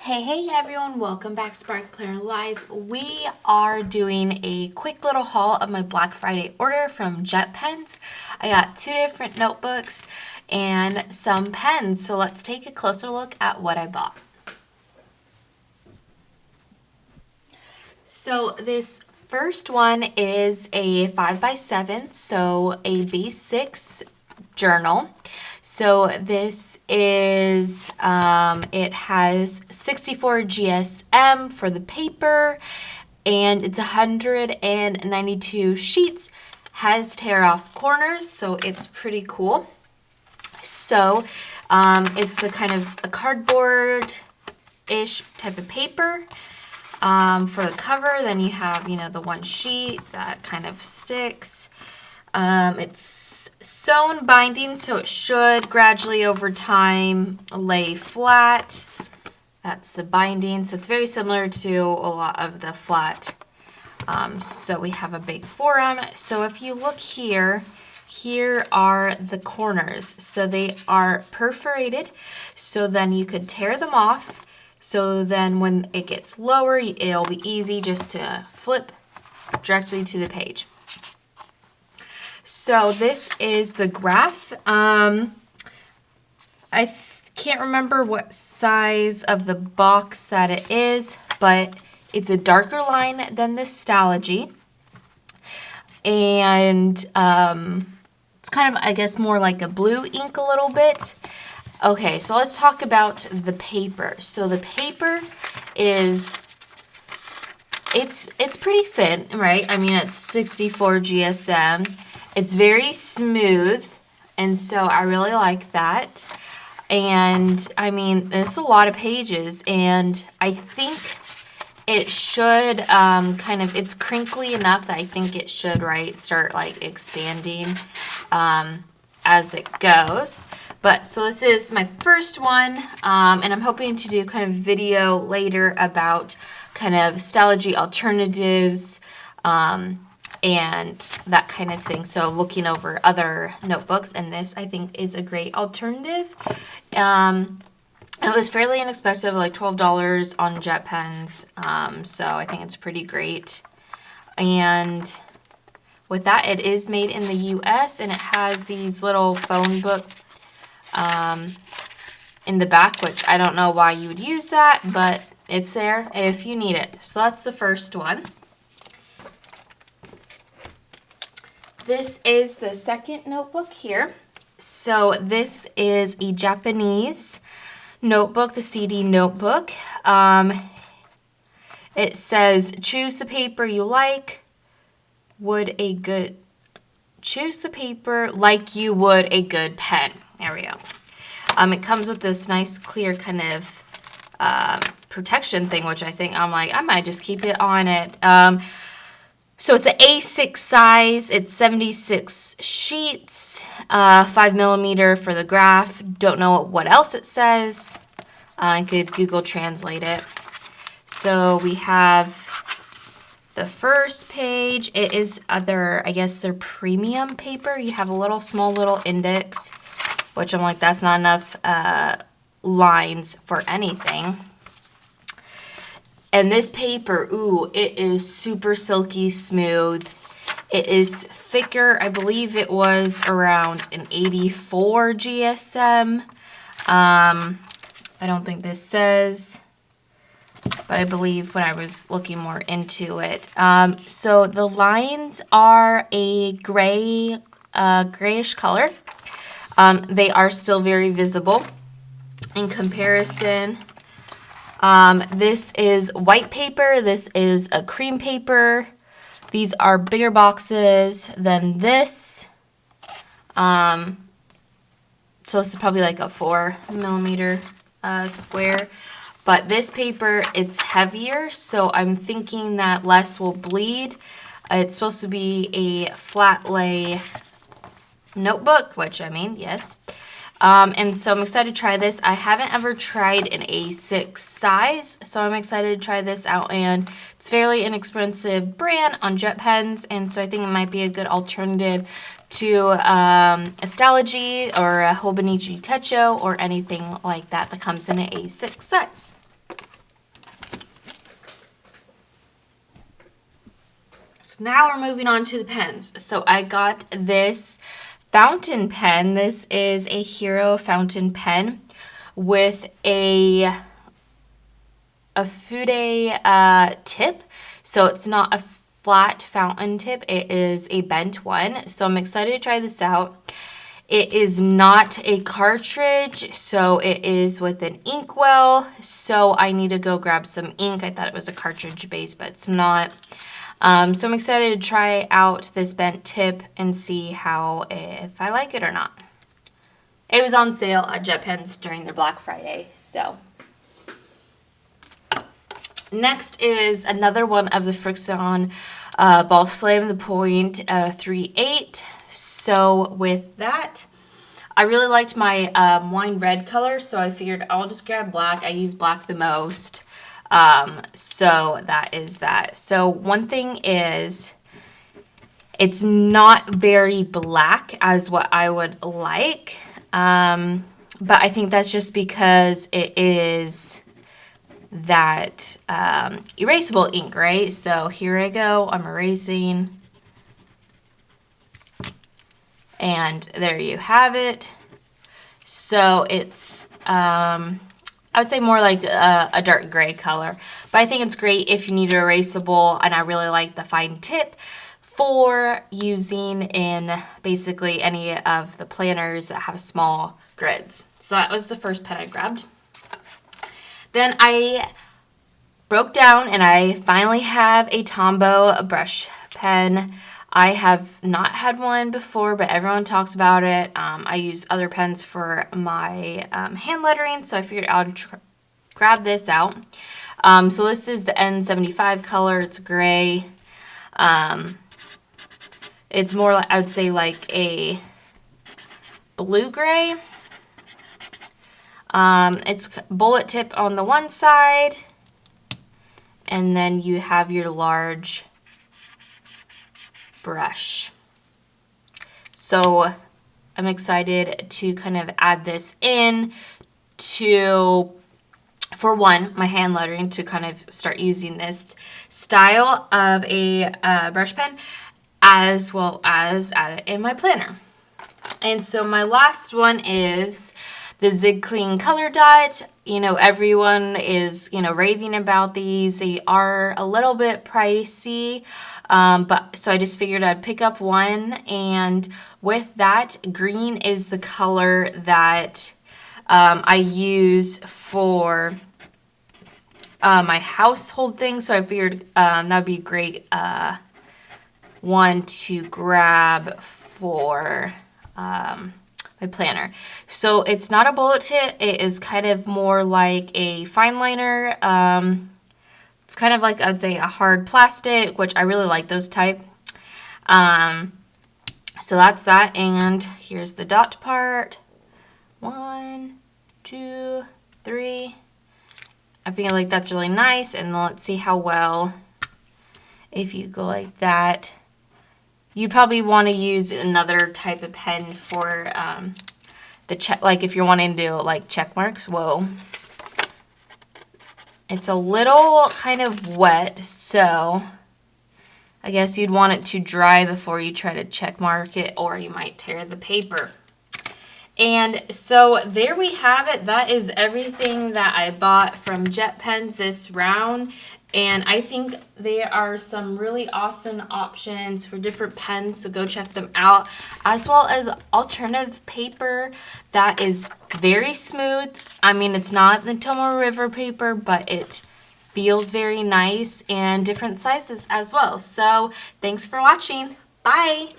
Hey everyone, welcome back to Spark Planner Live. We are doing a quick little haul of my Black Friday order from JetPens. I got 2 different notebooks and some pens, so let's take a closer look at what I bought. So this first one is a 5x7, so a base 6 journal. So this is, it has 64 GSM for the paper, and it's 192 sheets, has tear off corners, so it's pretty cool. So it's a kind of a cardboard-ish type of paper. For the cover, then you have, the one sheet that kind of sticks. It's sewn binding, so it should gradually over time lay flat. That's the binding, so it's very similar to a lot of the flat. So we have a big forum. So if you look here, here are the corners. So they are perforated, so then you could tear them off. So then when it gets lower, it'll be easy just to flip directly to the page. So this is the graph. I can't remember what size of the box that it is, but it's a darker line than the Stalogy. And it's kind of, I guess, more like a blue ink a little bit. Okay, so let's talk about the paper. So the paper is, it's pretty thin, right? I mean, it's 64 GSM. It's very smooth, and so I really like that. And I mean, it's a lot of pages, and I think it should it's crinkly enough that I think it should, start like expanding as it goes. But so this is my first one, and I'm hoping to do kind of video later about kind of Stalogy alternatives, and that kind of thing. So looking over other notebooks, and this I think is a great alternative. It was fairly inexpensive, like $12 on JetPens, so I think it's pretty great. And with that, it is made in the US, and it has these little phone book in the back, which I don't know why you would use that, but it's there if you need it. So that's the first one. This is the second notebook here. So this is a Japanese notebook, the CD notebook. It says, choose the paper you like. Choose the paper like you would a good pen. There we go. It comes with this nice clear kind of protection thing, which I might just keep it on it. So it's an A6 size, it's 76 sheets, 5mm for the graph. Don't know what else it says. I could Google Translate it. So we have the first page. It is their premium paper. You have a small little index, which I'm like, that's not enough lines for anything. And this paper, ooh, it is super silky smooth. It is thicker. I believe it was around an 84 GSM. I don't think this says, but I believe when I was looking more into it. So the lines are a grayish color. They are still very visible in comparison. This is white paper. This is a cream paper. These are bigger boxes than this. So this is probably like a 4mm square. But this paper, it's heavier, so I'm thinking that less will bleed. It's supposed to be a flat lay notebook, which I mean, yes. And so I'm excited to try this. I haven't ever tried an A6 size, so I'm excited to try this out, and it's fairly inexpensive brand on JetPens, and so I think it might be a good alternative to a Stalogy or a Hobonichi Techo or anything like that that comes in an A6 size. So now we're moving on to the pens. So I got this fountain pen. This is a Hero fountain pen with a Fude tip. So it's not a flat fountain tip, it is a bent one. So I'm excited to try this out. It is not a cartridge, so it is with an inkwell. So I need to go grab some ink. I thought it was a cartridge base, but it's not. So I'm excited to try out this bent tip and see if I like it or not. It was on sale at JetPens during their Black Friday, so. Next is another one of the Frixion Ball Slam, the point 3.8. So with that, I really liked my wine red color, so I figured I'll just grab black. I use black the most. So that is that. So one thing is, it's not very black as what I would like. But I think that's just because it is that erasable ink, right? So here I go, I'm erasing. And there you have it. So it's, I would say more like a dark gray color. But I think it's great if you need an erasable, and I really like the fine tip for using in basically any of the planners that have small grids. So that was the first pen I grabbed. Then I broke down and I finally have a Tombow brush pen. I have not had one before, but everyone talks about it. I use other pens for my hand lettering, so I figured I would grab this out. So this is the N75 color. It's gray. It's more like, I would say, like a blue gray. It's bullet tip on the one side, and then you have your large brush. So I'm excited to kind of add this in to, for one, my hand lettering, to kind of start using this style of a brush pen, as well as add it in my planner. And so my last one is the Zig Clean Color Dot. You know, everyone is, raving about these. They are a little bit pricey, but so I just figured I'd pick up one. And with that, green is the color that I use for my household things. So I figured that would be a great one to grab for my planner. So it's not a bullet tip. It is kind of more like a fine liner. It's kind of like, I'd say, a hard plastic, which I really like those type. So that's that. And here's the dot part. 1, 2, 3. I feel like that's really nice. And let's see how well, if you go like that. You probably want to use another type of pen for the check, like if you're wanting to do like check marks. Whoa. It's a little kind of wet, so I guess you'd want it to dry before you try to check mark it, or you might tear the paper. And so there we have it. That is everything that I bought from JetPens this round. And I think there are some really awesome options for different pens, so go check them out, as well as alternative paper that is very smooth. I mean, it's not the Tomoe River paper, but it feels very nice, and different sizes as well. So thanks for watching. Bye!